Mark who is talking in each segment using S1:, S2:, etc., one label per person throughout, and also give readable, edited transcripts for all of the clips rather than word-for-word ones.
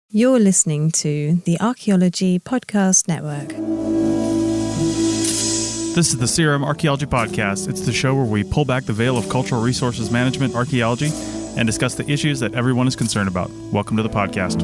S1: You're listening to the Archaeology Podcast Network.
S2: This is the CRM Archaeology Podcast. It's the show where we pull back the veil of cultural resources management, archaeology, and discuss the issues that everyone is concerned about. Welcome to the podcast.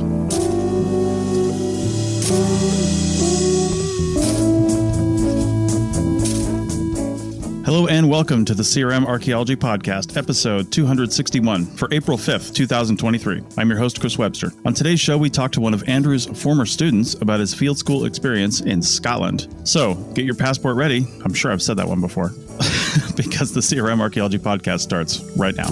S2: Hello and welcome to the CRM Archaeology Podcast, episode 261 for April 5th, 2023. I'm your host, Chris Webster. On today's show, we talk to one of Andrew's former students about his field school experience in Scotland. So, get your passport ready. I'm sure I've said that one before, because the CRM Archaeology Podcast starts right now.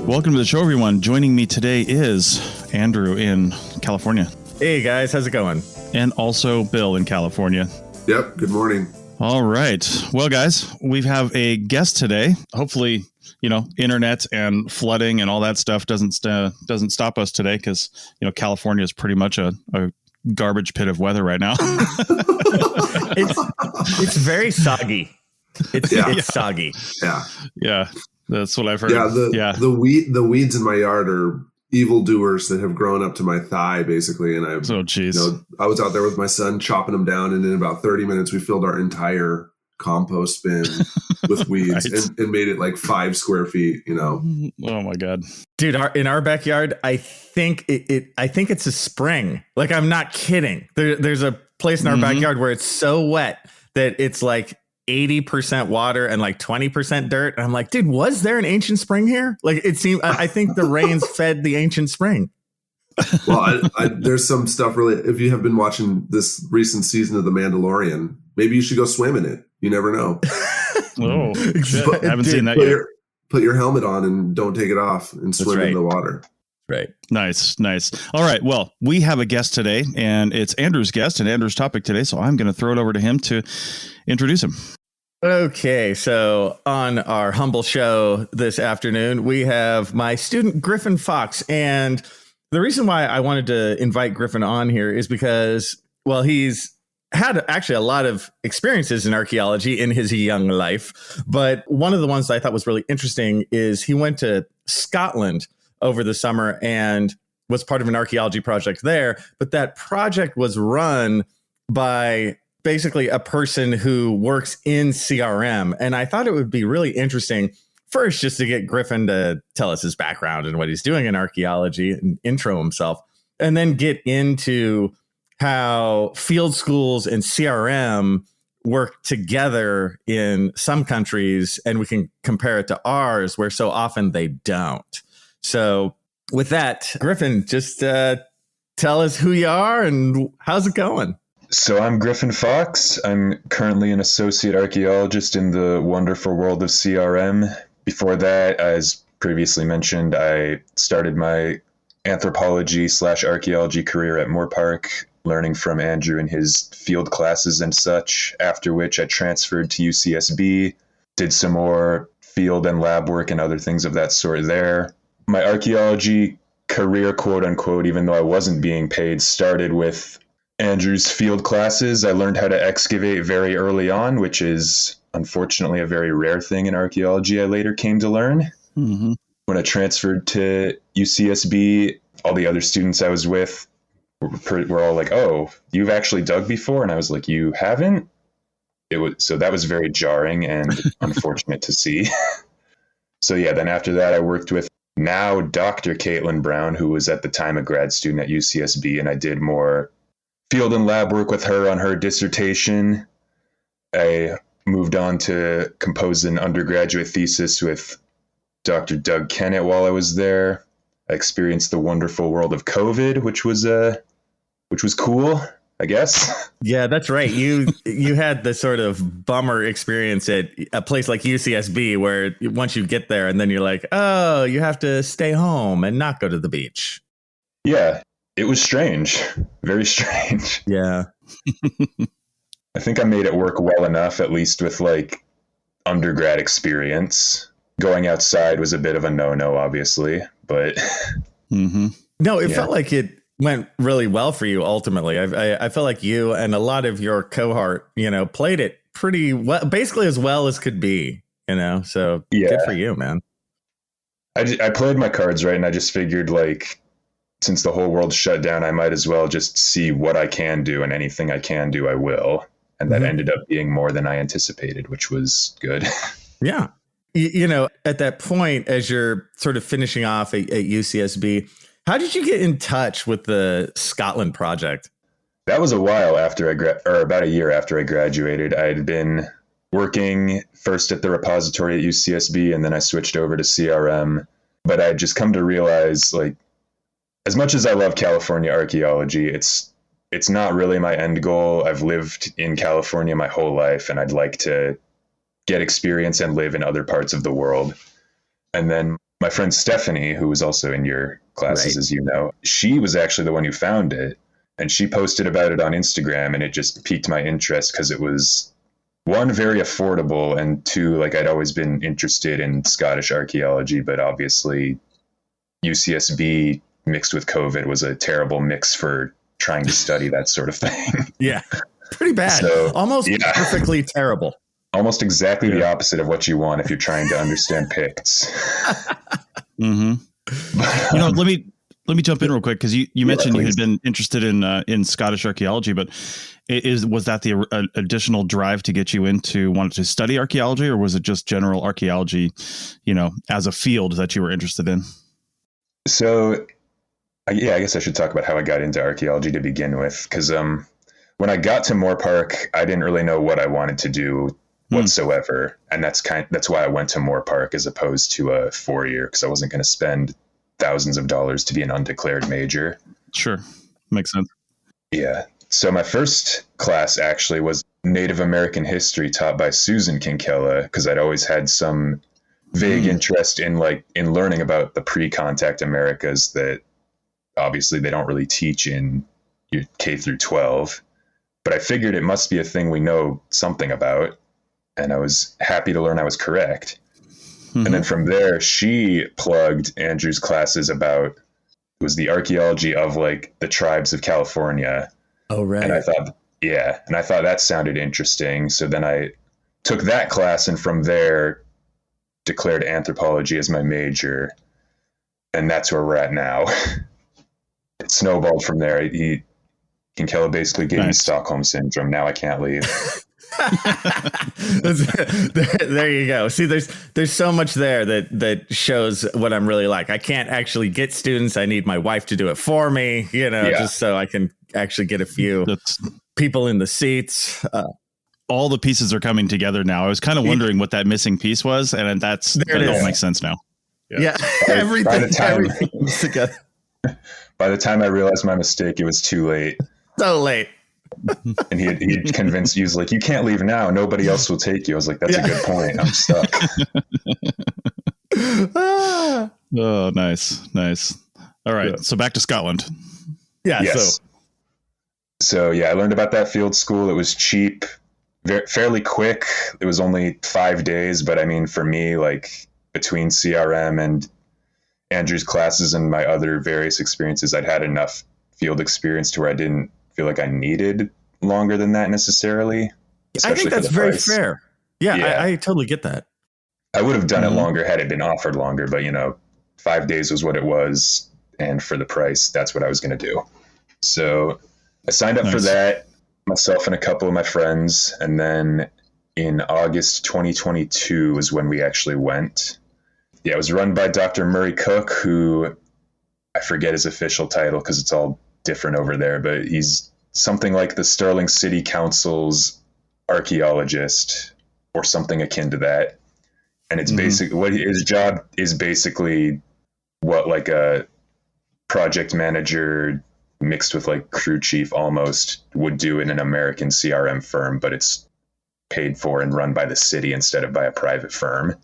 S2: Welcome to the show, everyone. Joining me today is Andrew in California.
S3: Hey, guys. How's it going?
S2: And also Bill in California.
S4: Yep. Good morning.
S2: All right. Well, guys, we have a guest today. Hopefully, internet and flooding and all that stuff doesn't stop us today because, California is pretty much a garbage pit of weather right now.
S3: It's very soggy. It's soggy.
S4: Yeah.
S2: Yeah. That's what I've heard.
S4: The weeds in my yard are evildoers that have grown up to my thigh, basically. And I was out there with my son chopping them down, and in about 30 minutes, we filled our entire compost bin with weeds and made it like 5 square feet.
S2: Oh my God,
S3: dude! In our backyard, I think it's a spring. Like, I'm not kidding. There's a place in our backyard where it's so wet that it's like 80% water and like 20% dirt. And I'm like, dude, was there an ancient spring here? Like, it seemed, I think the rains fed the ancient spring.
S4: Well, there's some stuff really, if you have been watching this recent season of The Mandalorian, maybe you should go swim in it. You never know.
S2: Oh, shit. I haven't seen that yet.
S4: Put your helmet on and don't take it off and swim in the water.
S3: Right.
S2: Nice. All right. Well, we have a guest today, and it's Andrew's guest and Andrew's topic today. So I'm going to throw it over to him to introduce him.
S3: Okay. So on our humble show this afternoon, we have my student, Griffin Fox. And the reason why I wanted to invite Griffin on here is because, well, he's had actually a lot of experiences in archaeology in his young life. But one of the ones that I thought was really interesting is he went to Scotland over the summer and was part of an archaeology project there. But that project was run by basically a person who works in CRM. And I thought it would be really interesting first just to get Griffin to tell us his background and what he's doing in archaeology and intro himself, and then get into how field schools and CRM work together in some countries, and we can compare it to ours where so often they don't. So with that, Griffin, just tell us who you are and how's it going?
S5: So I'm Griffin Fox. I'm currently an associate archaeologist in the wonderful world of CRM. Before that, as previously mentioned, I started my anthropology/archaeology career at Moorpark, learning from Andrew in his field classes and such, after which I transferred to UCSB, did some more field and lab work and other things of that sort there. My archaeology career, quote unquote, even though I wasn't being paid, started with Andrew's field classes. I learned how to excavate very early on, which is unfortunately a very rare thing in archaeology, I later came to learn. Mm-hmm. When I transferred to UCSB, all the other students I was with were all like, oh, you've actually dug before? And I was like, you haven't? So that was very jarring and unfortunate to see. So yeah, then after that, I worked with now Dr. Caitlin Brown, who was at the time a grad student at UCSB, and I did more field and lab work with her on her dissertation. I moved on to compose an undergraduate thesis with Dr. Doug Kennett while I was there. I experienced the wonderful world of COVID, which was cool, I guess.
S3: Yeah, that's right. You had the sort of bummer experience at a place like UCSB where once you get there and then you're like, oh, you have to stay home and not go to the beach.
S5: Yeah, it was strange. Very strange.
S3: Yeah.
S5: I think I made it work well enough, at least with like undergrad experience. Going outside was a bit of a no-no, obviously, but
S3: no, it felt like it went really well for you ultimately. I felt like you and a lot of your cohort, played it pretty well, basically as well as could be, so good for you, man.
S5: I played my cards right, and I just figured, like, since the whole world's shut down, I might as well just see what I can do, and anything I can do, I will. And that ended up being more than I anticipated, which was good.
S3: Yeah. At that point, as you're sort of finishing off at UCSB, how did you get in touch with the Scotland project?
S5: That was a while after about a year after I graduated. I had been working first at the repository at UCSB, and then I switched over to CRM. But I had just come to realize, like, as much as I love California archaeology, it's not really my end goal. I've lived in California my whole life, and I'd like to get experience and live in other parts of the world. And then my friend Stephanie, who was also in your classes, as you know, she was actually the one who found it. And she posted about it on Instagram, and it just piqued my interest because it was, one, very affordable, and two, like, I'd always been interested in Scottish archaeology, but obviously UCSB mixed with COVID was a terrible mix for trying to study that sort of thing.
S3: Yeah, pretty bad. So, almost perfectly terrible.
S5: Almost exactly the opposite of what you want if you're trying to understand Picts.
S2: Let me jump in real quick, because you mentioned you had been interested in Scottish archaeology, but was that the additional drive to get you into wanting to study archaeology, or was it just general archaeology, as a field that you were interested in?
S5: So, I guess I should talk about how I got into archaeology to begin with, because when I got to Moore Park, I didn't really know what I wanted to do whatsoever, and that's why I went to Moore Park as opposed to a 4-year, because I wasn't going to spend thousands of dollars to be an undeclared major.
S2: Sure. Makes sense.
S5: Yeah. So my first class actually was Native American history taught by Susan Kinkella, because I'd always had some vague interest in learning about the pre-contact Americas that obviously they don't really teach in your K through 12. But I figured it must be a thing we know something about, and I was happy to learn I was correct. And then from there, she plugged Andrew's classes about, it was the archaeology of, like, the tribes of California.
S3: Oh, right.
S5: And I thought that sounded interesting. So then I took that class, and from there declared anthropology as my major. And that's where we're at now. It snowballed from there. Kinkella basically gave me Stockholm syndrome. Now I can't leave.
S3: There you go. See, there's so much there that shows what I'm really like. I can't actually get students. I need my wife to do it for me, just so I can actually get a few people in the seats.
S2: All the pieces are coming together now. I was kind of wondering what that missing piece was, and that all makes sense now.
S3: Yeah. Everything together.
S5: By the time I realized my mistake, it was too late.
S3: So late.
S5: And he convinced you, was like, you can't leave now. Nobody else will take you. I was like, that's a good point. I'm stuck.
S2: Oh, nice. All right. Yeah. So back to Scotland.
S3: Yeah.
S5: Yes. So I learned about that field school. It was cheap, fairly quick. It was only 5 days. But I mean, for me, like, between CRM and Andrew's classes and my other various experiences, I'd had enough field experience to where I didn't feel like I needed longer than that necessarily.
S3: I think that's very fair. Yeah. I totally get that.
S5: I would have done it longer had it been offered longer, but 5 days was what it was. And for the price, that's what I was going to do. So I signed up for that, myself and a couple of my friends. And then in August 2022 was when we actually went. Yeah, it was run by Dr. Murray Cook, who I forget his official title because it's all different over there, but he's something like the Sterling City Council's archaeologist or something akin to that. And it's basically what his job is, basically what like a project manager mixed with like crew chief almost would do in an American CRM firm, but it's paid for and run by the city instead of by a private firm.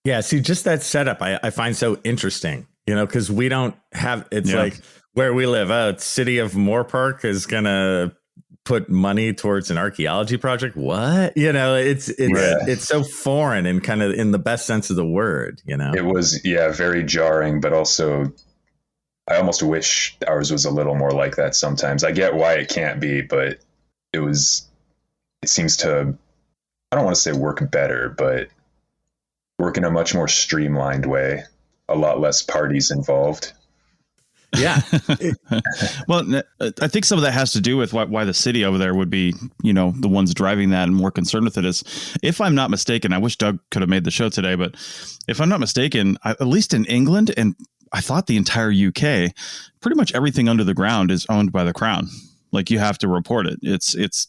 S3: Yeah. See, just that setup I find so interesting, because we don't have, it's like where we live, city of Moore Park is going to put money towards an archaeology project. What? It's so foreign and kind of in the best sense of the word, It was,
S5: very jarring, but also I almost wish ours was a little more like that sometimes. I get why it can't be, but it seems to I don't want to say work better, but work in a much more streamlined way, a lot less parties involved.
S3: Yeah.
S2: Well, I think some of that has to do with why the city over there would be, the ones driving that and more concerned with it is, if I'm not mistaken, I wish Doug could have made the show today, but if I'm not mistaken, at least in England, and I thought the entire UK, pretty much everything under the ground is owned by the Crown. Like, you have to report it. It's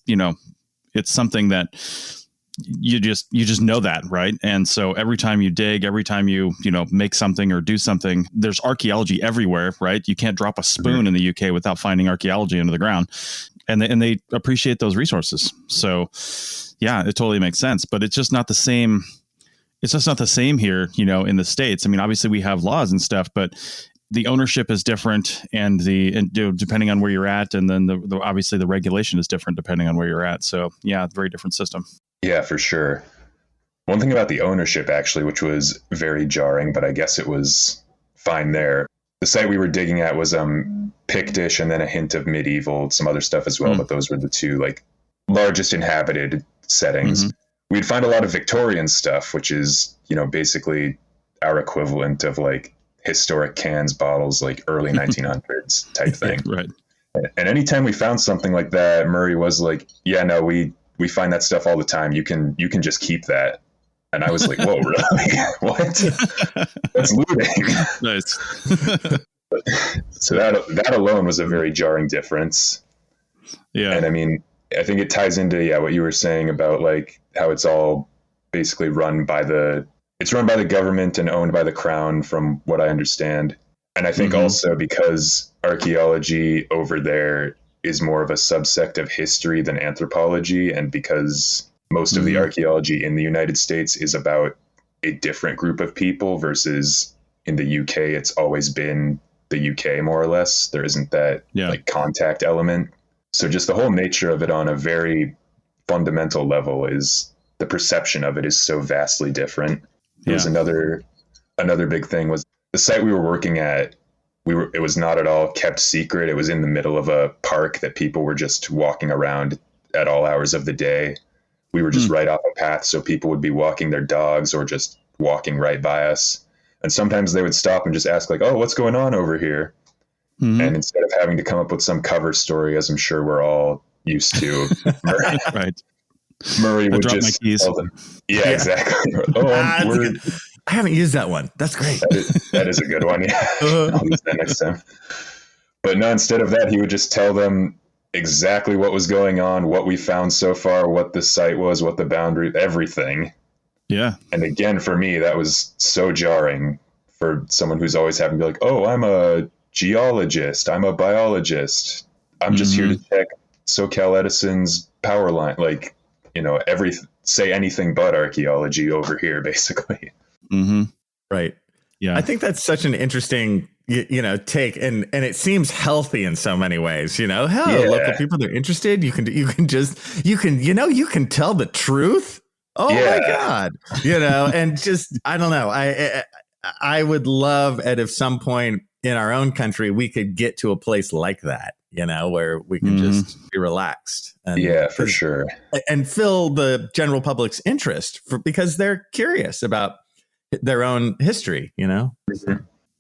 S2: something that you just know that, right? And so every time you dig, every time you make something or do something, there's archaeology everywhere, right? You can't drop a spoon in the UK without finding archaeology under the ground, and they appreciate those resources. So yeah, it totally makes sense, but it's just not the same. It's just not the same here, in the States. I mean, obviously we have laws and stuff, but the ownership is different, and depending on where you're at, and then obviously the regulation is different depending on where you're at. So yeah, very different system.
S5: Yeah, for sure. One thing about the ownership, actually, which was very jarring, but I guess it was fine there. The site we were digging at was Pictish and then a hint of medieval, some other stuff as well, but those were the two largest inhabited settings. Mm-hmm. We'd find a lot of Victorian stuff, which is, basically our equivalent of historic cans, bottles, early 1900s type thing.
S2: Right.
S5: And anytime we found something like that, Murray was like, yeah, no, we find that stuff all the time. You can just keep that. And I was like, whoa, really? What? That's looting.
S2: Nice.
S5: So that alone was a very jarring difference.
S2: Yeah.
S5: And I mean, I think it ties into, what you were saying about how it's all basically run by the government and owned by the Crown, from what I understand. And I think also because archaeology over there is more of a subsect of history than anthropology, and because most of the archaeology in the United States is about a different group of people versus in the UK, it's always been the UK more or less. There isn't that contact element. So just the whole nature of it on a very fundamental level is the perception of it is so vastly different. There was another big thing was the site we were working at. It was not at all kept secret. It was in the middle of a park that people were just walking around at all hours of the day. We were just right off a path, so people would be walking their dogs or just walking right by us. And sometimes they would stop and just ask oh, what's going on over here? Mm-hmm. And instead of having to come up with some cover story, as I'm sure we're all used to, Murray would just tell them. Yeah, exactly.
S3: I haven't used that one. That's great.
S5: That is a good one. Yeah. I'll use that next time. But no, instead of that, he would just tell them exactly what was going on, what we found so far, what the site was, what the boundary, everything.
S2: Yeah.
S5: And again, for me, that was so jarring for someone who's always having to be oh, I'm a geologist. I'm a biologist. I'm just here to check SoCal Edison's power line. Say anything but archaeology over here, basically.
S2: Mm-hmm.
S3: Right.
S2: Yeah.
S3: I think that's such an interesting, take, and it seems healthy in so many ways. Local people, they're interested. You can tell the truth. Oh my God. And just, I don't know. I would love at some point in our own country, we could get to a place like that, where we can just be relaxed. And,
S5: for sure.
S3: And fill the general public's interest because they're curious about their own history,
S2: Why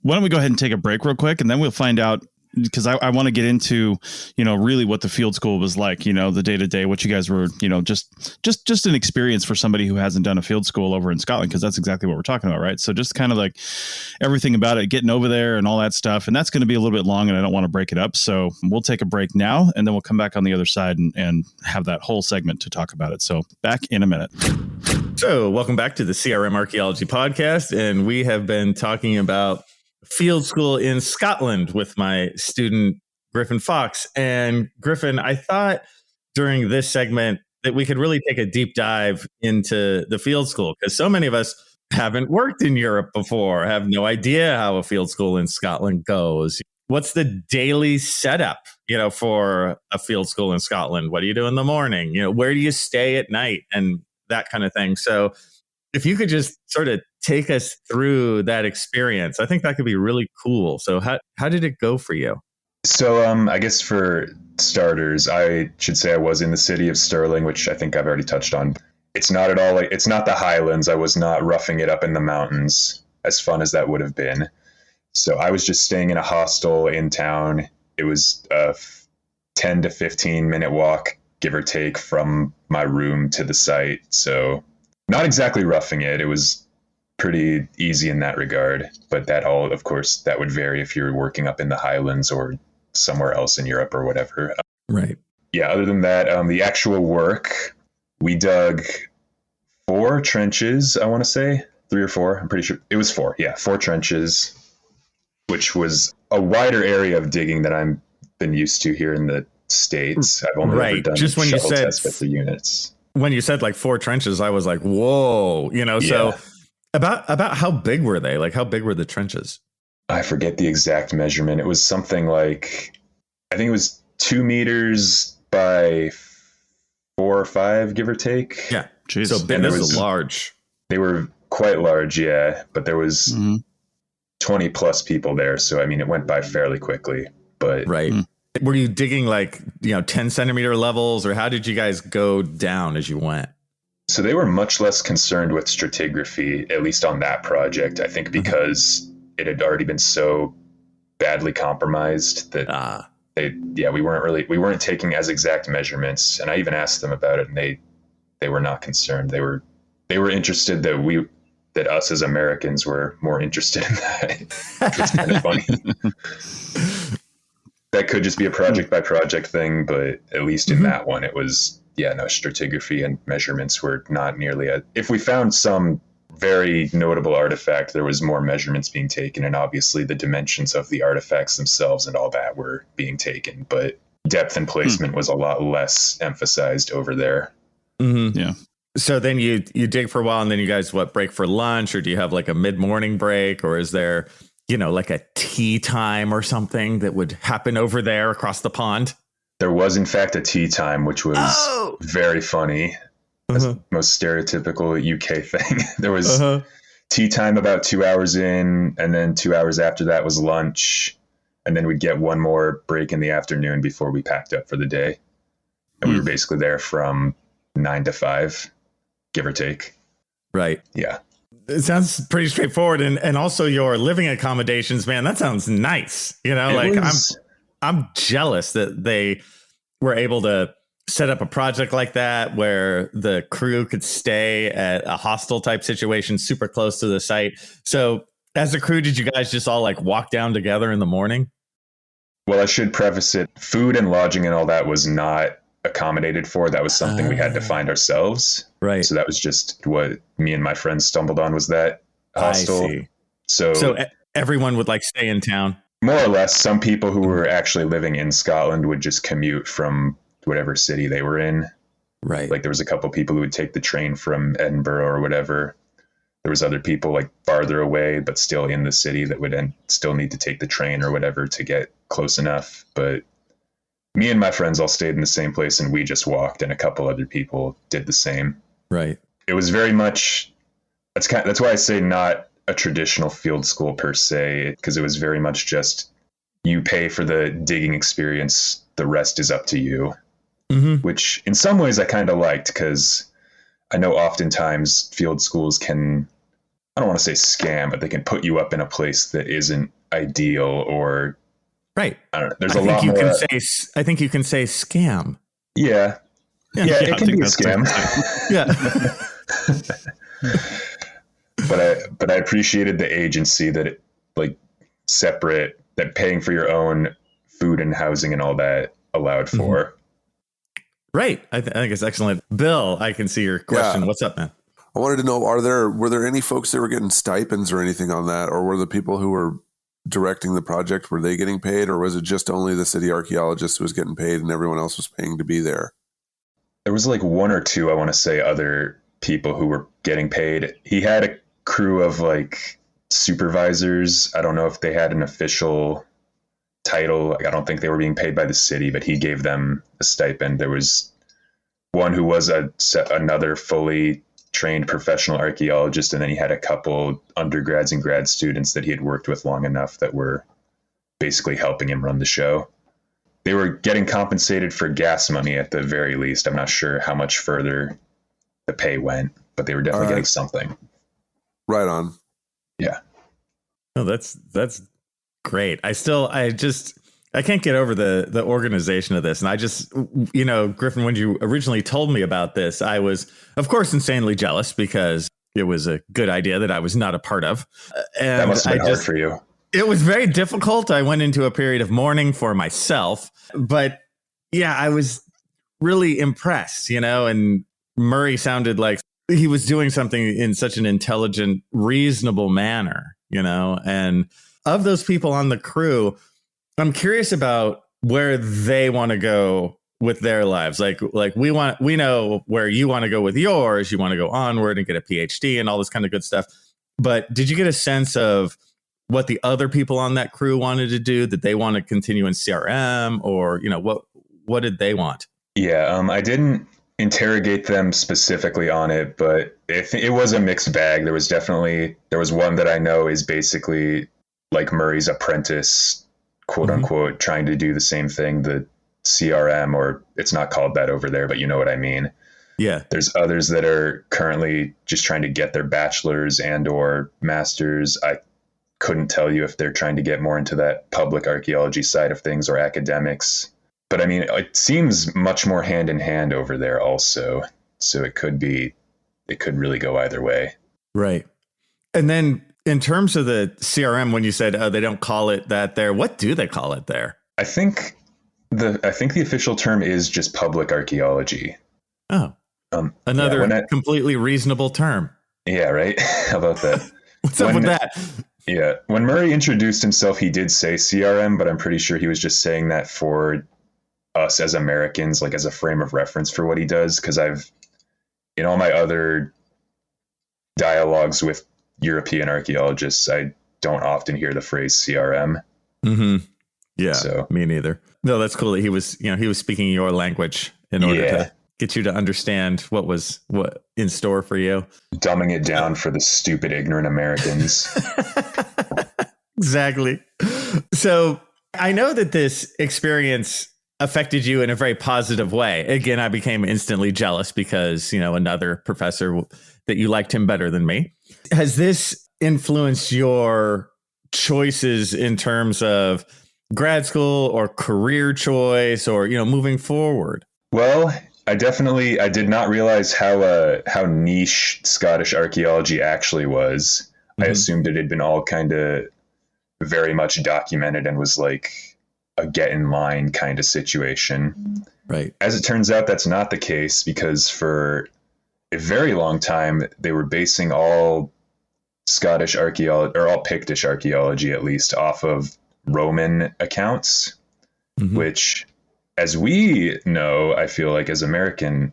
S2: don't we go ahead and take a break real quick, and then we'll find out, because I want to get into, really what the field school was like, the day to day, what you guys were, just an experience for somebody who hasn't done a field school over in Scotland, because that's exactly what we're talking about. Right. So just kind of everything about it, getting over there and all that stuff. And that's going to be a little bit long, and I don't want to break it up. So we'll take a break now, and then we'll come back on the other side and have that whole segment to talk about it. So back in a minute.
S3: So welcome back to the CRM Archaeology podcast. And we have been talking about field school in Scotland with my student, Griffin Fox. And Griffin, I thought during this segment that we could really take a deep dive into the field school, because so many of us haven't worked in Europe before, have no idea how a field school in Scotland goes. What's the daily setup, for a field school in Scotland? What do you do in the morning? Where do you stay at night? And that kind of thing. So if you could just sort of take us through that experience, I think that could be really cool. So how did it go for you?
S5: So I guess for starters, I should say I was in the city of Stirling, which I think I've already touched on. it's not at all like, it's not the highlands. I was not roughing it up in the mountains, as fun as that would have been. So I was just staying in a hostel in town. It was a 10 to 15 minute walk, give or take, from my room to the site. So not exactly roughing it. It was pretty easy in that regard. But that all, of course, that would vary if you're working up in the highlands or somewhere else in Europe or whatever.
S3: Right.
S5: Yeah. Other than that, the actual work, we dug 4 trenches, I want to say 3 or 4. I'm pretty sure it was 4. Yeah. 4 trenches, which was a wider area of digging than I've been used to here in the States. I've only ever done
S3: just when you said
S5: tests with the units.
S3: When you said like 4 trenches, I was like, whoa, so about how big were they? Like, how big were the trenches?
S5: I forget the exact measurement. It was something like, I think it was 2 meters by 4 or 5, give or take.
S3: Yeah.
S2: Jeez.
S3: So big, this is large.
S5: They were quite large. Yeah. But there was 20 plus people there. So, I mean, it went by fairly quickly, but
S3: right. Were you digging like, 10 centimeter levels, or how did you guys go down as you went?
S5: So they were much less concerned with stratigraphy, at least on that project, I think, because it had already been so badly compromised that we weren't taking as exact measurements. And I even asked them about it, and they were not concerned. They were interested that us as Americans were more interested in that. Which was kind of funny. That could just be a project by project thing, but at least in that one, it was, stratigraphy and measurements were not nearly if we found some very notable artifact, there was more measurements being taken, and obviously the dimensions of the artifacts themselves and all that were being taken, but depth and placement was a lot less emphasized over there.
S3: Mm-hmm.
S2: Yeah.
S3: So then you dig for a while, and then you guys break for lunch, or do you have like a mid-morning break, or is there like a tea time or something that would happen over there across the pond?
S5: There was, in fact, a tea time, which was very funny. That's the most stereotypical UK thing. There was tea time about 2 hours in, and then 2 hours after that was lunch. And then we'd get one more break in the afternoon before we packed up for the day. And we were basically there from 9 to 5, give or take.
S3: Right.
S5: Yeah.
S3: It sounds pretty straightforward. And also your living accommodations, man, that sounds nice. I'm jealous that they were able to set up a project like that where the crew could stay at a hostel type situation super close to the site. So as a crew, did you guys just all like walk down together in the morning?
S5: Well, I should preface it. Food and lodging and all that was not accommodated for. That was something we had to find ourselves. Right. So that was just what me and my friends stumbled on, was that hostel.
S3: I see. So everyone would like stay in town?
S5: More or less. Some people who were actually living in Scotland would just commute from whatever city they were in.
S3: Right.
S5: Like there was a couple people who would take the train from Edinburgh or whatever. There was other people like farther away, but still in the city that would still need to take the train or whatever to get close enough. But me and my friends all stayed in the same place, and we just walked, and a couple other people did the same.
S3: Right.
S5: It was very much, that's why I say not a traditional field school per se, because it was very much just you pay for the digging experience. The rest is up to you, which in some ways I kind of liked, because I know oftentimes field schools can, I don't want to say scam, but they can put you up in a place that isn't ideal or.
S3: Right.
S5: I don't know. There's a lot more.
S3: I think you can say scam.
S5: Yeah. Yeah, it can be a scam.
S3: Yeah.
S5: But I appreciated the agency that it separate, that paying for your own food and housing and all that allowed for.
S3: Right. I think it's excellent. Bill, I can see your question. Yeah. What's up, man?
S4: I wanted to know, were there any folks that were getting stipends or anything on that? Or were the people who were directing the project, were they getting paid, or was it just only the city archaeologist who was getting paid and everyone else was paying to be there?
S5: There was like 1 or 2, I want to say, other people who were getting paid. He had a crew of supervisors. I don't know if they had an official title. I don't think they were being paid by the city, but he gave them a stipend. There was one who was another fully trained professional archaeologist, and then he had a couple undergrads and grad students that he had worked with long enough that were basically helping him run the show. They were getting compensated for gas money at the very least. I'm not sure how much further the pay went, but they were definitely getting something.
S4: Right on.
S5: Yeah.
S3: Oh, that's great. I can't get over the organization of this. And I just, Griffin, when you originally told me about this, I was, of course, insanely jealous because it was a good idea that I was not a part of. And
S5: that must have been hard for you.
S3: It was very difficult. I went into a period of mourning for myself. But yeah, I was really impressed, and Murray sounded like he was doing something in such an intelligent, reasonable manner, and of those people on the crew, I'm curious about where they want to go with their lives. Like we know where you want to go with yours. You want to go onward and get a PhD and all this kind of good stuff. But did you get a sense of what the other people on that crew wanted to do? Did they want to continue in CRM, or, what did they want?
S5: Yeah, I didn't interrogate them specifically on it, but it was a mixed bag. There was one that I know is basically like Murray's apprentice, quote unquote, trying to do the same thing, the CRM, or it's not called that over there, but you know what I mean.
S3: Yeah.
S5: There's others that are currently just trying to get their bachelor's and or master's. I couldn't tell you if they're trying to get more into that public archaeology side of things or academics. But I mean, it seems much more hand in hand over there also. So it could really go either way. Right.
S3: And then in terms of the CRM, when you said they don't call it that there, what do they call it there?
S5: I think the official term is just public archaeology.
S3: Oh, another completely reasonable term.
S5: Yeah, right. How about that?
S3: What's up with that?
S5: Yeah. When Murray introduced himself, he did say CRM, but I'm pretty sure he was just saying that for us as Americans, like as a frame of reference for what he does. Because in all my other dialogues with European archaeologists, I don't often hear the phrase CRM.
S3: Mm-hmm. Yeah, so, me neither. No, that's cool that he was speaking your language in order to get you to understand what in store for you.
S5: Dumbing it down for the stupid, ignorant Americans.
S3: Exactly. So I know that this experience affected you in a very positive way. Again, I became instantly jealous because, another professor that you liked him better than me. Has this influenced your choices in terms of grad school or career choice or, moving forward?
S5: Well, I did not realize how niche Scottish archaeology actually was. Mm-hmm. I assumed it had been all kind of very much documented and was like a get in line kind of situation.
S3: Right.
S5: As it turns out, that's not the case, because for a very long time, they were basing all Scottish archaeology, or all Pictish archaeology at least, off of Roman accounts, which, as we know, I feel like as American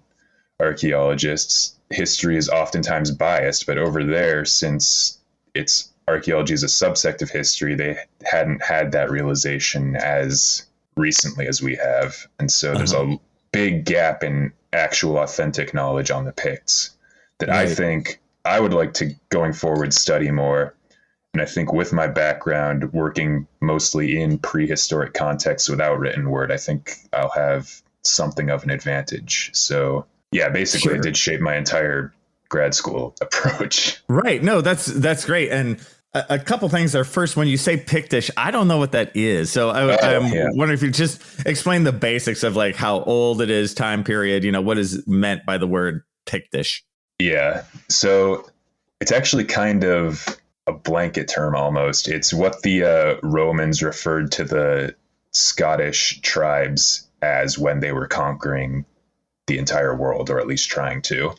S5: archaeologists, history is oftentimes biased, but over there, since archaeology is a subsect of history, they hadn't had that realization as recently as we have. And so there's a big gap in actual authentic knowledge on the Picts that I think I would like to, going forward, study more. And I think with my background working mostly in prehistoric contexts without written word, I think I'll have something of an advantage. So yeah, basically it did shape my entire grad school approach.
S3: Right. No, that's great. And a couple things are, first, when you say Pictish, I don't know what that is. So I'm wondering if you just explain the basics of like how old it is, time period, what is meant by the word Pictish.
S5: Yeah. So it's actually kind of a blanket term almost. It's what the Romans referred to the Scottish tribes as when they were conquering the entire world, or at least trying to.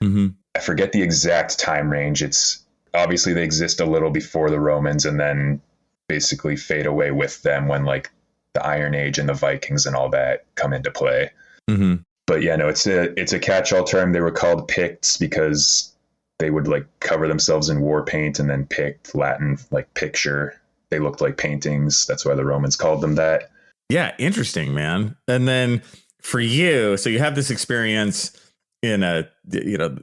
S5: Mm-hmm. I forget the exact time range. It's obviously they exist a little before the Romans and then basically fade away with them when like the Iron Age and the Vikings and all that come into play. Mm-hmm. But yeah, no, it's a catch-all term. They were called Picts because they would like cover themselves in war paint, and then Pict, Latin, like picture. They looked like paintings. That's why the Romans called them that.
S3: Yeah. Interesting, man. And then for you, so you have this experience in a,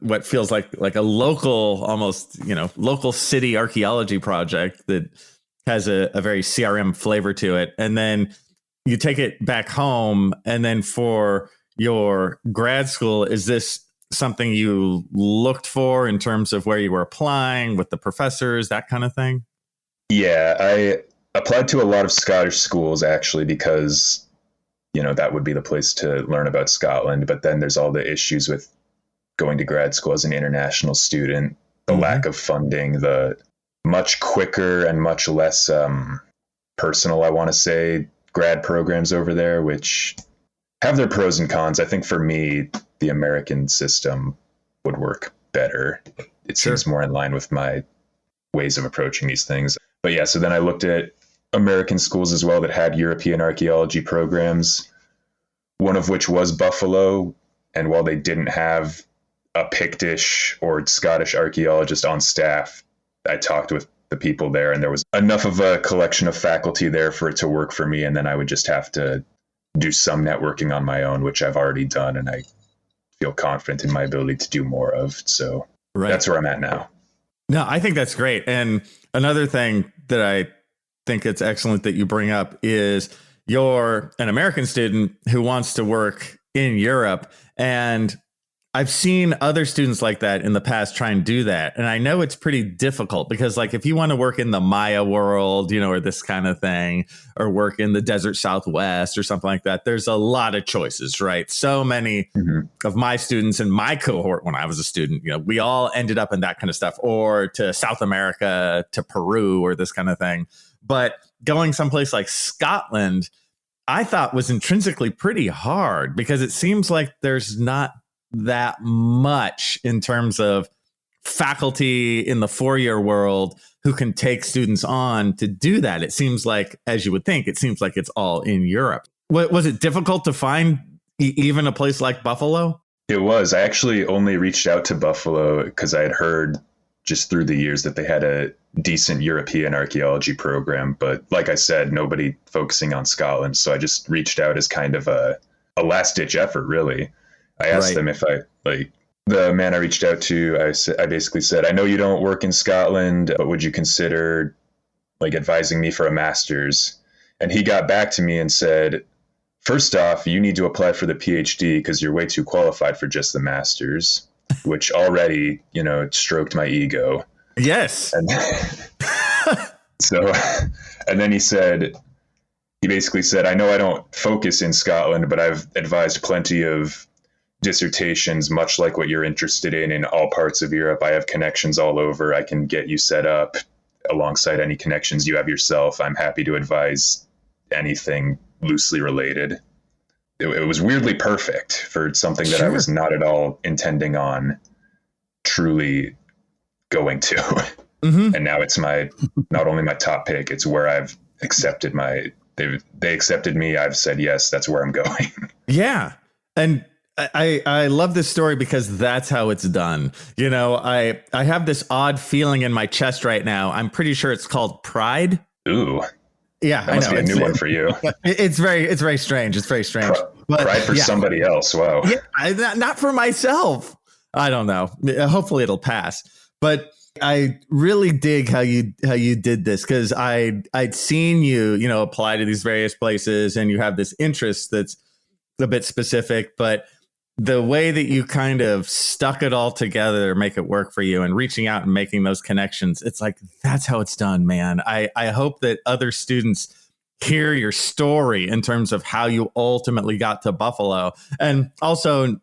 S3: what feels like a local, almost, local city archaeology project that has a very CRM flavor to it. And then you take it back home. And then for your grad school, is this something you looked for in terms of where you were applying with the professors, that kind of thing?
S5: Yeah, I applied to a lot of Scottish schools actually because, that would be the place to learn about Scotland. But then there's all the issues with going to grad school as an international student, the lack of funding, the much quicker and much less personal, I want to say, grad programs over there, which have their pros and cons. I think for me, the American system would work better. It seems more in line with my ways of approaching these things. But yeah, so then I looked at American schools as well that had European archaeology programs, one of which was Buffalo. And while they didn't have a Pictish or Scottish archaeologist on staff, I talked with the people there, and there was enough of a collection of faculty there for it to work for me. And then I would just have to do some networking on my own, which I've already done, and I feel confident in my ability to do more of. So that's where I'm at now.
S3: No, I think that's great. And another thing that I think it's excellent that you bring up is you're an American student who wants to work in Europe. And I've seen other students like that in the past try and do that. And I know it's pretty difficult because, like, if you want to work in the Maya world, or this kind of thing, or work in the desert Southwest or something like that, there's a lot of choices, right? So many of my students in my cohort when I was a student, we all ended up in that kind of stuff, or to South America, to Peru, or this kind of thing. But going someplace like Scotland, I thought was intrinsically pretty hard because it seems like there's not that much in terms of faculty in the four-year world who can take students on to do that. It seems like, as you would think, it seems like it's all in Europe. Was it difficult to find even a place like Buffalo?
S5: It was. I actually only reached out to Buffalo because I had heard just through the years that they had a decent European archaeology program. But like I said, nobody focusing on Scotland. So I just reached out as kind of a last-ditch effort, really. I asked them if the man I reached out to, I basically said, I know you don't work in Scotland, but would you consider advising me for a master's? And he got back to me and said, first off, you need to apply for the PhD because you're way too qualified for just the master's, which already, it stroked my ego.
S3: Yes.
S5: And and then he basically said, I know I don't focus in Scotland, but I've advised plenty of dissertations, much like what you're interested in all parts of Europe. I have connections all over. I can get you set up alongside any connections you have yourself. I'm happy to advise anything loosely related. It was weirdly perfect for something that I was not at all intending on truly going to. And now it's not only my top pick, it's where I've accepted they accepted me. I've said, yes, that's where I'm going.
S3: Yeah. And I love this story because that's how it's done. I have this odd feeling in my chest right now. I'm pretty sure it's called pride.
S5: Ooh.
S3: Yeah,
S5: that must be a new one for you.
S3: It's very strange. It's very strange.
S5: Pride for somebody else. Wow.
S3: Yeah, not for myself. I don't know. Hopefully it'll pass. But I really dig how you did this because I'd seen you, apply to these various places and you have this interest that's a bit specific, but the way that you kind of stuck it all together to make it work for you and reaching out and making those connections, it's like, that's how it's done, man. I hope that other students hear your story in terms of how you ultimately got to Buffalo, and also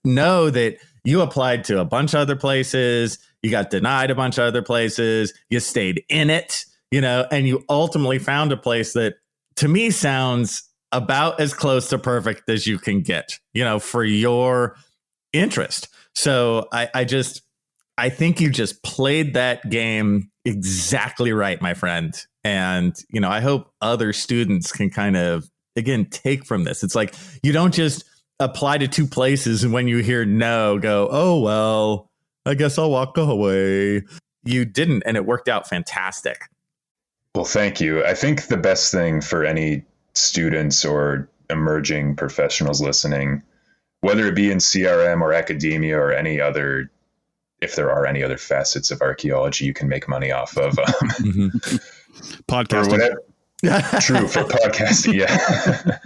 S3: know that you applied to a bunch of other places, you got denied a bunch of other places, you stayed in it, and you ultimately found a place that to me sounds about as close to perfect as you can get, for your interest. So I think you just played that game exactly right, my friend. And, I hope other students can kind of, again, take from this. It's like, you don't just apply to two places and when you hear no, go, oh, well, I guess I'll walk away. You didn't, and it worked out fantastic.
S5: Well, thank you. I think the best thing for any students or emerging professionals listening, whether it be in CRM or academia or any other, if there are any other facets of archaeology you can make money off of,
S2: podcasting.
S5: True for podcasting. Yeah.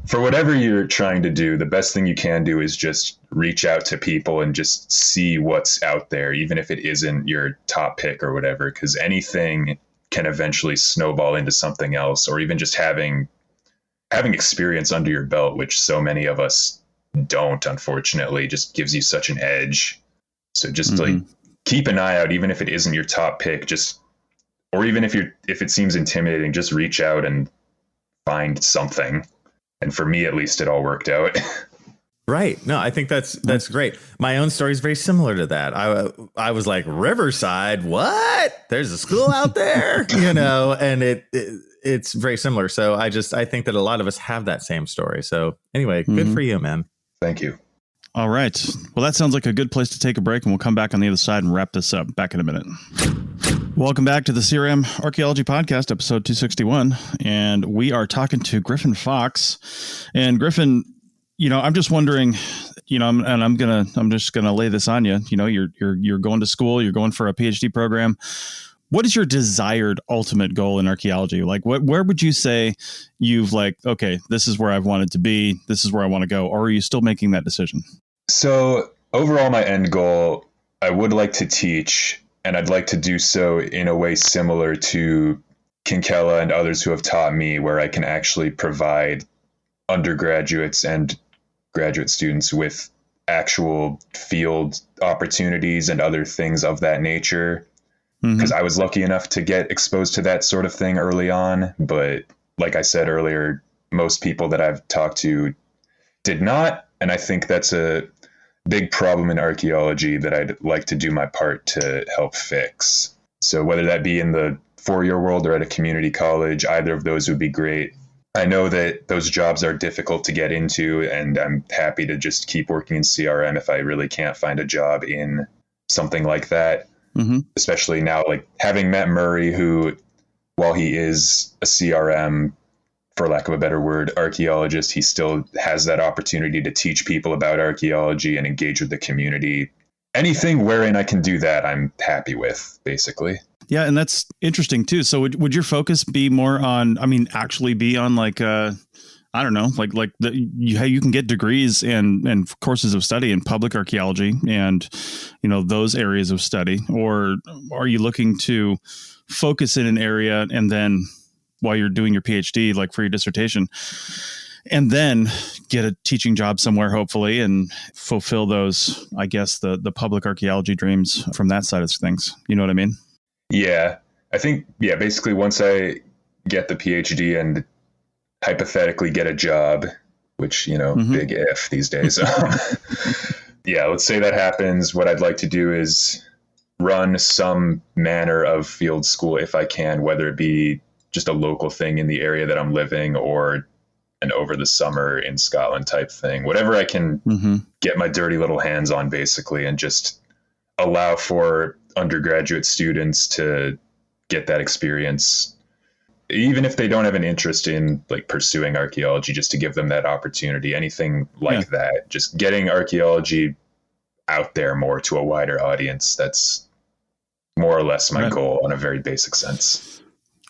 S5: For whatever you're trying to do, the best thing you can do is just reach out to people and just see what's out there, even if it isn't your top pick or whatever, because anything can eventually snowball into something else, or even just having experience under your belt, which so many of us don't, unfortunately, just gives you such an edge. So just like keep an eye out, even if it isn't your top pick, or even if it seems intimidating, just reach out and find something. And for me, at least, it all worked out.
S3: Right. No, I think that's great. My own story is very similar to that. I was like, Riverside, what? There's a school out there, and it's very similar. So I think that a lot of us have that same story. So anyway, good for you, man.
S5: Thank you.
S2: All right. Well, that sounds like a good place to take a break, and we'll come back on the other side and wrap this up. Back in a minute. Welcome back to the CRM Archaeology Podcast, episode 261. And we are talking to Griffin Fox. And Griffin, I'm just wondering, I'm just gonna lay this on you. You're going to school, you're going for a PhD program. What is your desired ultimate goal in archaeology? Like, where would you say you've okay, this is where I've wanted to be, this is where I want to go, or are you still making that decision?
S5: So overall, my end goal, I would like to teach, and I'd like to do so in a way similar to Kinkella and others who have taught me, where I can actually provide undergraduates and graduate students with actual field opportunities and other things of that nature. Because I was lucky enough to get exposed to that sort of thing early on. But like I said earlier, most people that I've talked to did not. And I think that's a big problem in archaeology that I'd like to do my part to help fix. So whether that be in the four-year world or at a community college, either of those would be great. I know that those jobs are difficult to get into, and I'm happy to just keep working in CRM if I really can't find a job in something like that. Especially now, like having met Murray, who, while he is a CRM, for lack of a better word, archaeologist, he still has that opportunity to teach people about archaeology and engage with the community. Anything wherein I can do that, I'm happy with, basically.
S2: Yeah, and that's interesting too. So would your focus be more on, actually be on I don't know, you can get degrees and courses of study in public archaeology and, those areas of study, or are you looking to focus in an area and then while you're doing your PhD, like for your dissertation, and then get a teaching job somewhere, hopefully, and fulfill those, I guess, the public archaeology dreams from that side of things. You know what I mean?
S5: Yeah, I think, basically once I get the PhD and hypothetically get a job, which, big if these days. Let's say that happens. What I'd like to do is run some manner of field school if I can, whether it be just a local thing in the area that I'm living or an over the summer in Scotland type thing, whatever I can get my dirty little hands on, basically, and just allow for undergraduate students to get that experience, even if they don't have an interest in pursuing archaeology, just to give them that opportunity, anything like that, just getting archaeology out there more to a wider audience. That's more or less my goal on a very basic sense.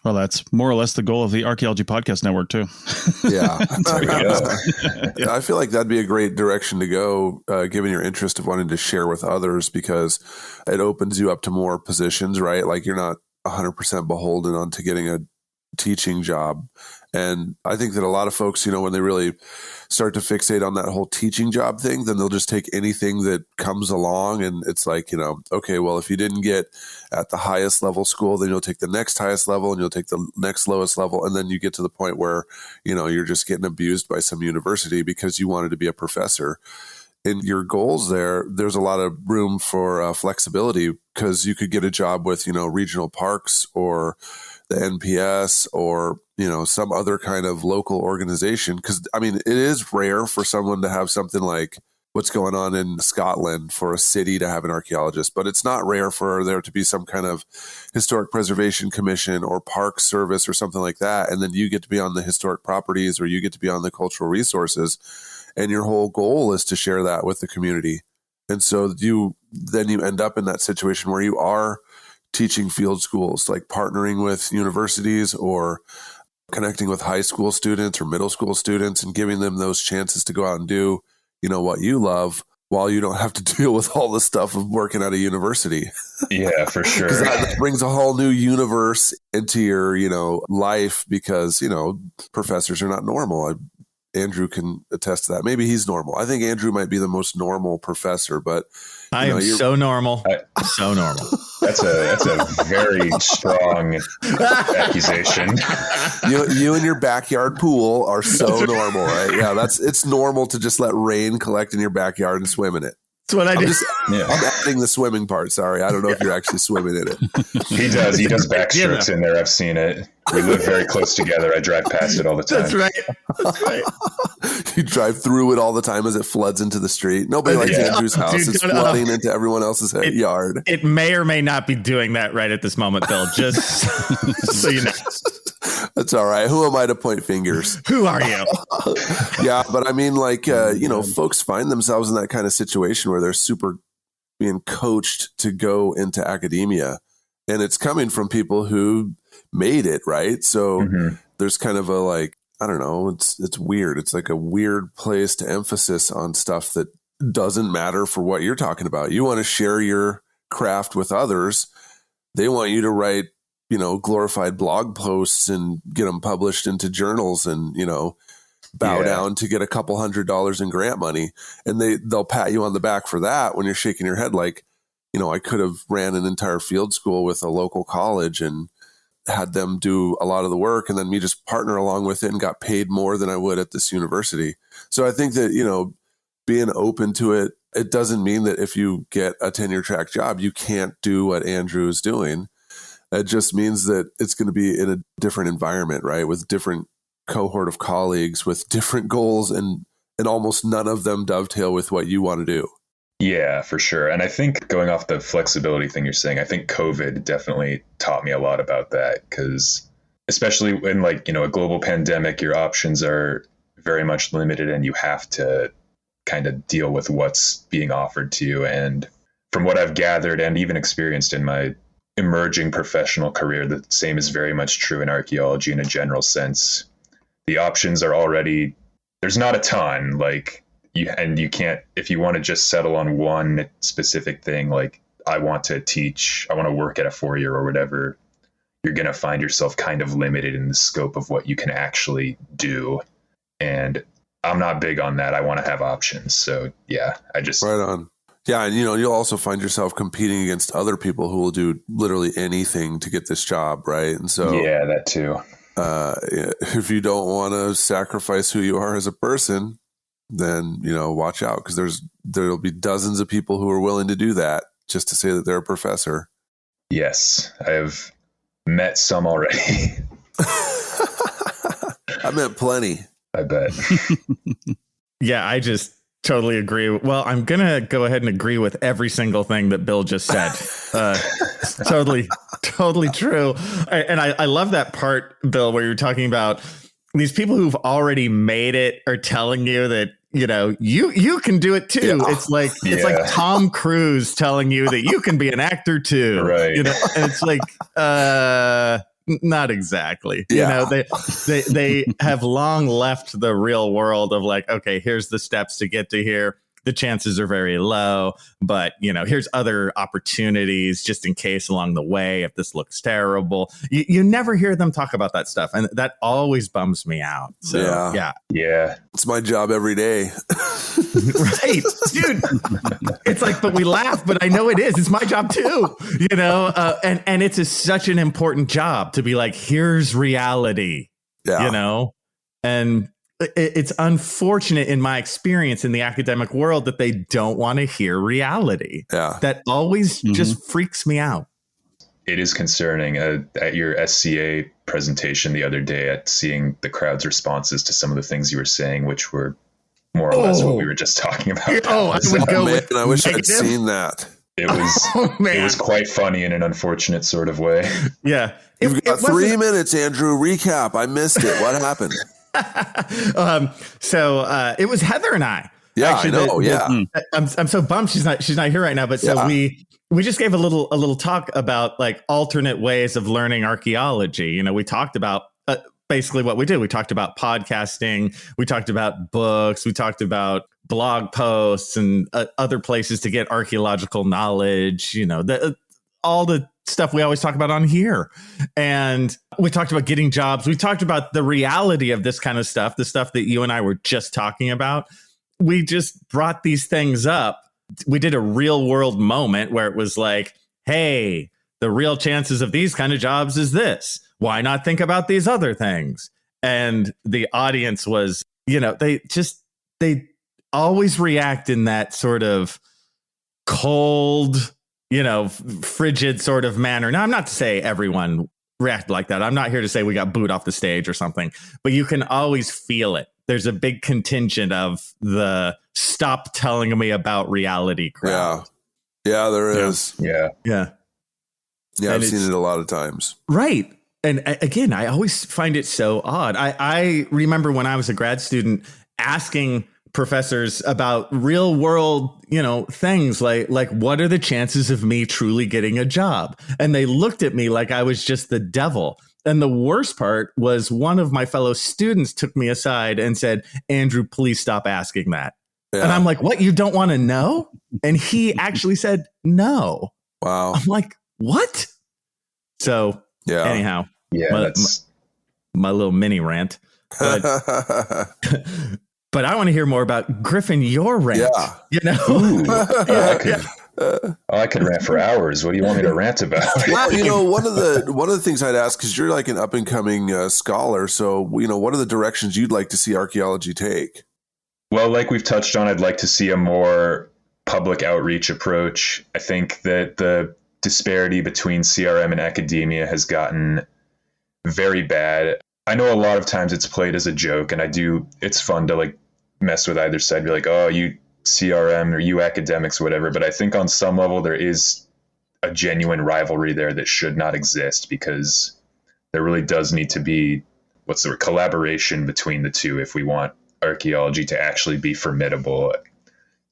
S2: Well, that's more or less the goal of the Archaeology Podcast Network too.
S4: Yeah. Yeah, I feel like that'd be a great direction to go, given your interest of wanting to share with others, because it opens you up to more positions, right? Like you're not 100% beholden onto getting a teaching job. And I think that a lot of folks, when they really start to fixate on that whole teaching job thing, then they'll just take anything that comes along. And it's like, okay, well, if you didn't get at the highest level school, then you'll take the next highest level and you'll take the next lowest level. And then you get to the point where, you're just getting abused by some university because you wanted to be a professor. In your goals there's a lot of room for flexibility, because you could get a job with, regional parks or the NPS or, some other kind of local organization. Because, it is rare for someone to have something like what's going on in Scotland for a city to have an archaeologist, but it's not rare for there to be some kind of historic preservation commission or park service or something like that. And then you get to be on the historic properties or you get to be on the cultural resources. And your whole goal is to share that with the community. And so you end up in that situation where you are teaching field schools, like partnering with universities or connecting with high school students or middle school students and giving them those chances to go out and do, what you love, while you don't have to deal with all the stuff of working at a university.
S5: Yeah, for sure.
S4: Because that brings a whole new universe into your, life, because, professors are not normal. Andrew can attest to that. Maybe he's normal. I think Andrew might be the most normal professor, but
S3: I am so normal. So normal.
S5: That's a very strong accusation.
S4: You and your backyard pool are so normal, right? Yeah, it's normal to just let rain collect in your backyard and swim in it.
S3: That's what I do.
S4: I'm adding the swimming part. Sorry, I don't know if you're actually swimming in it.
S5: He does. He does backstrokes in there. I've seen it. We live very close together. I drive past it all the time.
S3: That's right.
S4: You drive through it all the time as it floods into the street. Nobody likes Andrew's house. It's flooding into everyone else's yard.
S3: It may or may not be doing that right at this moment, Bill. Just so you know.
S4: That's all right. Who am I to point fingers?
S3: Who are you?
S4: Yeah, but I mean, folks find themselves in that kind of situation where they're super being coached to go into academia, and it's coming from people who made it, right? So there's kind of a I don't know, it's weird. It's like a weird place to emphasis on stuff that doesn't matter for what you're talking about. You want to share your craft with others. They want you to write, glorified blog posts and get them published into journals and, bow down to get a couple $100 in grant money. And they'll pat you on the back for that when you're shaking your head like, I could have ran an entire field school with a local college and had them do a lot of the work, and then me just partner along with it and got paid more than I would at this university. So I think that, being open to it, it doesn't mean that if you get a tenure track job, you can't do what Andrew is doing. It just means that it's going to be in a different environment, right? With different cohort of colleagues with different goals, and almost none of them dovetail with what you want to do.
S5: Yeah, for sure. And I think going off the flexibility thing you're saying, I think COVID definitely taught me a lot about that, because especially in a global pandemic, your options are very much limited and you have to kind of deal with what's being offered to you. And from what I've gathered and even experienced in my emerging professional career, the same is very much true in archaeology in a general sense. The options are already, there's not a ton, you can't, if you want to just settle on one specific thing, like I want to work at a 4-year or whatever, you're going to find yourself kind of limited in the scope of what you can actually do. And I'm not big on that. I want to have options. So yeah, right
S4: on. Yeah. And you'll also find yourself competing against other people who will do literally anything to get this job. Right. And so,
S5: yeah, that too.
S4: If you don't want to sacrifice who you are as a person, then, watch out, because there'll be dozens of people who are willing to do that just to say that they're a professor.
S5: Yes, I have met some already.
S4: I met plenty.
S5: I bet.
S3: Yeah, I just totally agree. Well, I'm going to go ahead and agree with every single thing that Bill just said. Totally true. And I love that part, Bill, where you're talking about these people who've already made it are telling you that, you can do it too. Yeah. It's like Tom Cruise telling you that you can be an actor too.
S5: Right.
S3: And it's like, not exactly.
S4: Yeah.
S3: They have long left the real world of okay, here's the steps to get to here. The chances are very low, but here's other opportunities just in case along the way if this looks terrible. You never hear them talk about that stuff, and that always bums me out. So yeah,
S4: it's my job every day.
S3: Right, dude. It's but we laugh, but I know it is. It's my job too. And it's such an important job to be here's reality.
S4: Yeah.
S3: And it's unfortunate in my experience in the academic world that they don't want to hear reality.
S4: Yeah.
S3: That always just freaks me out.
S5: It is concerning. At your SCA presentation the other day, at seeing the crowd's responses to some of the things you were saying, which were more or less what we were just talking about.
S4: I wish I'd seen that.
S5: It was quite funny in an unfortunate sort of way.
S3: Yeah.
S4: You've got 3 minutes, Andrew. Recap. I missed it. What happened?
S3: So it was Heather and I.
S4: Yeah, actually, I know.
S3: I'm so bummed she's not here right now. But so we just gave a little talk about like alternate ways of learning archaeology. You know, we talked about basically what we did. We talked about podcasting. We talked about books. We talked about blog posts and other places to get archaeological knowledge. You know, all the stuff we always talk about on here. And we talked about getting jobs. We talked about the reality of this kind of stuff, the stuff that you and I were just talking about. We just brought these things up. We did a real world moment where it was like, hey, the real chances of these kind of jobs is this. Why not think about these other things? And the audience was, you know, they always react in that sort of cold, you know, frigid sort of manner. Now, I'm not to say everyone reacted like that. I'm not here to say we got booed off the stage or something, but you can always feel it. There's a big contingent of the stop telling me about reality crowd.
S6: Yeah, there is.
S3: Yeah,
S6: I've seen it a lot of times.
S3: Right. And again, I always find it so odd. I remember when I was a grad student asking professors about real world, you know, things like what are the chances of me truly getting a job? And they looked at me like I was just the devil. And the worst part was one of my fellow students took me aside and said, Andrew, please stop asking that. Yeah. And I'm like, what? You don't want to know? And he actually said, no.
S6: Wow.
S3: I'm like, what? So anyhow, my little mini rant. But, but I want to hear more about Griffin, your rant.
S6: Yeah.
S3: You know?
S5: I could rant for hours. What do you want me to rant about?
S6: Well, you know, one of the things I'd ask, because you're like an up and coming scholar, so you know, what are the directions you'd like to see archaeology take?
S5: Well, like we've touched on, I'd like to see a more public outreach approach. I think that the disparity between CRM and academia has gotten very bad. I know a lot of times it's played as a joke, and it's fun to like mess with either side, be like, oh, you CRM or you academics, whatever. But I think on some level there is a genuine rivalry there that should not exist, because there really does need to be collaboration between the two if we want archaeology to actually be formidable.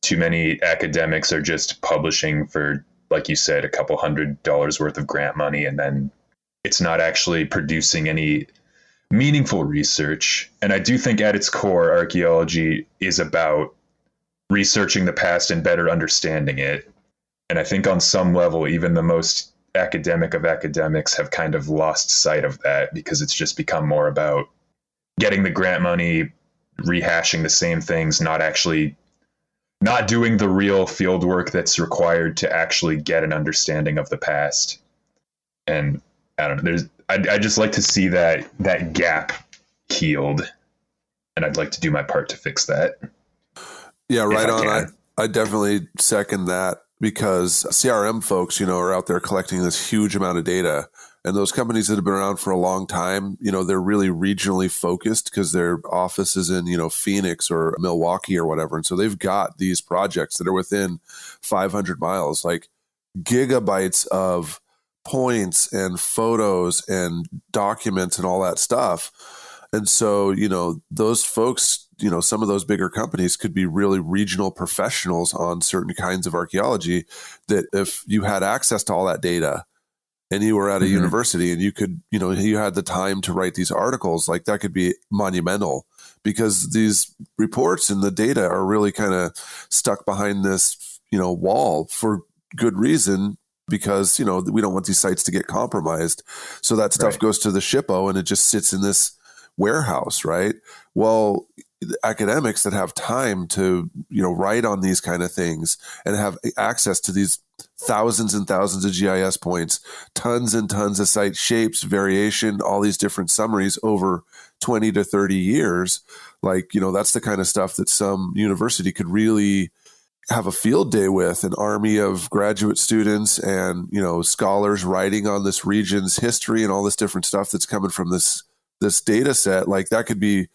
S5: Too many academics are just publishing for, like you said, a couple $100 worth of grant money, and then it's not actually producing any meaningful research. And I do think at its core, archaeology is about researching the past and better understanding it. And I think on some level, even the most academic of academics have kind of lost sight of that, because it's just become more about getting the grant money, rehashing the same things, not doing the real field work that's required to actually get an understanding of the past. And I don't know, I just like to see that gap healed, and I'd like to do my part to fix that.
S6: Yeah, right on. I definitely second that, because CRM folks, you know, are out there collecting this huge amount of data, and those companies that have been around for a long time, you know, they're really regionally focused because their office is in, you know, Phoenix or Milwaukee or whatever. And so they've got these projects that are within 500 miles, like gigabytes of points and photos and documents and all that stuff. And so, you know, those folks, you know, some of those bigger companies could be really regional professionals on certain kinds of archaeology, that if you had access to all that data and you were at a university and you could, you know, you had the time to write these articles, like that could be monumental, because these reports and the data are really kind of stuck behind this, you know, wall for good reason, because, you know, we don't want these sites to get compromised. So that stuff goes to the SHPO and it just sits in this warehouse, right? Well, academics that have time to, you know, write on these kind of things and have access to these thousands and thousands of GIS points, tons and tons of site shapes, variation, all these different summaries over 20 to 30 years. Like, you know, that's the kind of stuff that some university could really have a field day with, an army of graduate students and, you know, scholars writing on this region's history and all this different stuff that's coming from this data set. Like that could be,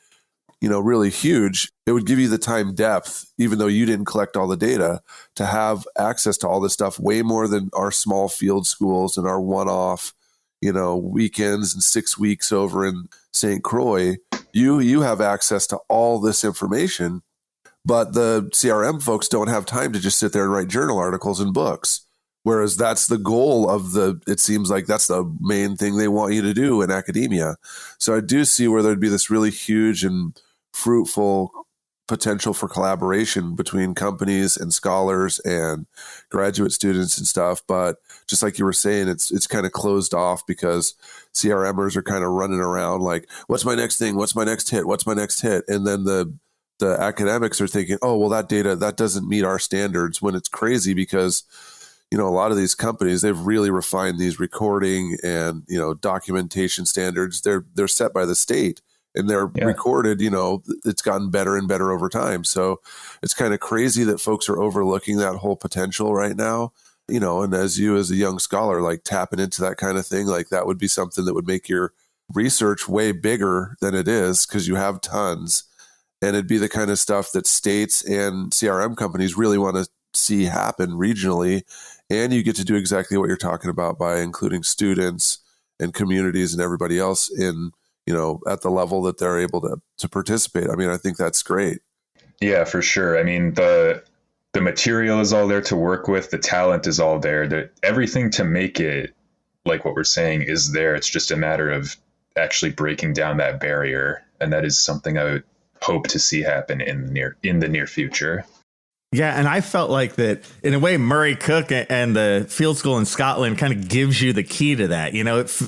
S6: you know, really huge. It would give you the time depth, even though you didn't collect all the data, to have access to all this stuff way more than our small field schools and our one-off, you know, weekends and 6 weeks over in St. Croix. You have access to all this information, but the CRM folks don't have time to just sit there and write journal articles and books. Whereas that's the goal of it seems like that's the main thing they want you to do in academia. So I do see where there'd be this really huge and fruitful potential for collaboration between companies and scholars and graduate students and stuff. But just like you were saying, it's kind of closed off because CRMers are kind of running around like, what's my next thing? What's my next hit? What's my next hit? And then the academics are thinking, oh, well, that data, that doesn't meet our standards, when it's crazy because, a lot of these companies, they've really refined these recording and, documentation standards. They're set by the state. And they're recorded, it's gotten better and better over time. So it's kind of crazy that folks are overlooking that whole potential right now, and as you as a young scholar, like tapping into that kind of thing, like that would be something that would make your research way bigger than it is because you have tons. And it'd be the kind of stuff that states and CRM companies really want to see happen regionally. And you get to do exactly what you're talking about by including students and communities and everybody else in at the level that they're able to participate. I mean, I think that's great.
S5: Yeah, for sure. I mean, the material is all there to work with. The talent is all there. Everything to make it like what we're saying is there. It's just a matter of actually breaking down that barrier. And that is something I would hope to see happen in the near future.
S3: Yeah, and I felt like that in a way, Murray Cook and the field school in Scotland kind of gives you the key to that.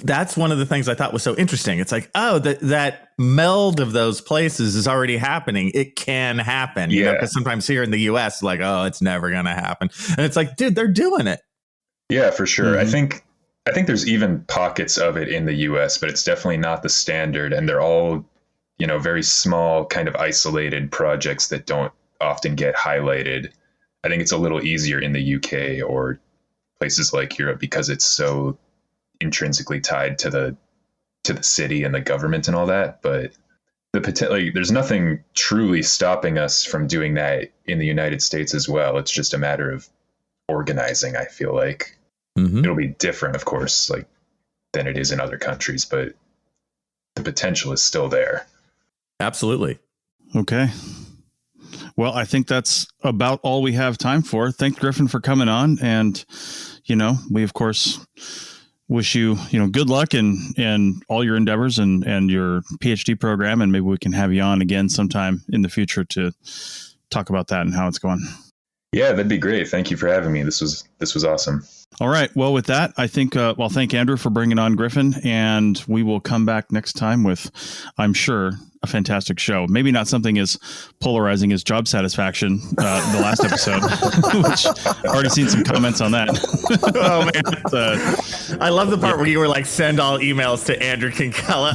S3: That's one of the things I thought was so interesting. It's like, oh, that meld of those places is already happening. It can happen, because sometimes here in the U.S., like, oh, it's never going to happen. And it's like, dude, they're doing it.
S5: Yeah, for sure. Mm-hmm. I think there's even pockets of it in the U.S., but it's definitely not the standard. And they're all, very small kind of isolated projects that don't often get highlighted. I think it's a little easier in the UK or places like Europe because it's so intrinsically tied to the city and the government and all that. But there's nothing truly stopping us from doing that in the United States as well. It's just a matter of organizing. I feel like it'll be different, of course, like than it is in other countries, but the potential is still there.
S3: Absolutely.
S2: Okay. Well, I think that's about all we have time for. Thank Griffin for coming on. And, we, of course, wish you, good luck in all your endeavors and your PhD program. And maybe we can have you on again sometime in the future to talk about that and how it's going.
S5: Yeah, that'd be great. Thank you for having me. This was awesome. All
S2: right. Well, with that, I think, thank Andrew for bringing on Griffin, and we will come back next time with, I'm sure, a fantastic show. Maybe not something as polarizing as job satisfaction, the last episode, which I've already seen some comments on that.
S3: Oh, man. I love the part where you were like, send all emails to Andrew Kinkella.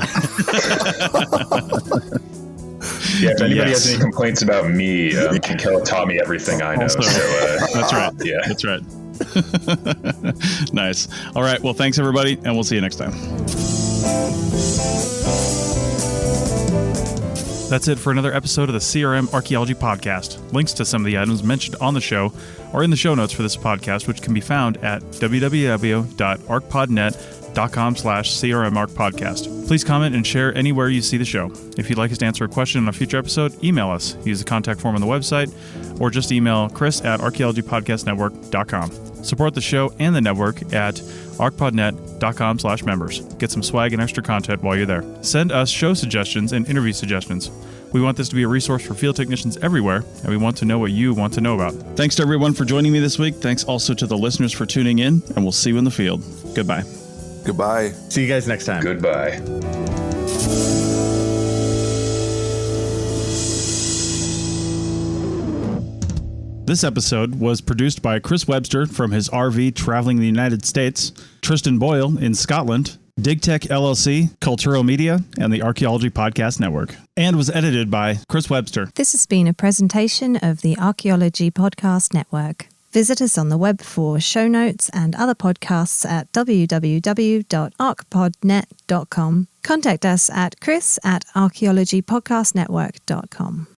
S5: Yeah, if anybody has any complaints about me, Kinkella taught me everything I know.
S2: Also, that's right.
S5: Yeah,
S2: that's right. Nice. All right. Well, thanks, everybody, and we'll see you next time. That's it for another episode of the CRM Archaeology Podcast. Links to some of the items mentioned on the show are in the show notes for this podcast, which can be found at www.arcpodnet.com/CRMArcPodcast. Please comment and share anywhere you see the show. If you'd like us to answer a question on a future episode, email us. Use the contact form on the website, or just email chris@archaeologypodcastnetwork.com. Support the show and the network at arcpodnet.com/members. Get some swag and extra content while you're there. Send us show suggestions and interview suggestions. We want this to be a resource for field technicians everywhere, and we want to know what you want to know about. Thanks to everyone for joining me this week. Thanks also to the listeners for tuning in, and we'll see you in the field. Goodbye.
S6: Goodbye.
S3: See you guys next time.
S5: Goodbye.
S2: This episode was produced by Chris Webster from his RV traveling the United States, Tristan Boyle in Scotland, DigTech LLC, Culturo Media, and the Archaeology Podcast Network, and was edited by Chris Webster.
S1: This has been a presentation of the Archaeology Podcast Network. Visit us on the web for show notes and other podcasts at www.arcpodnet.com. Contact us at chris@archaeologypodcastnetwork.com.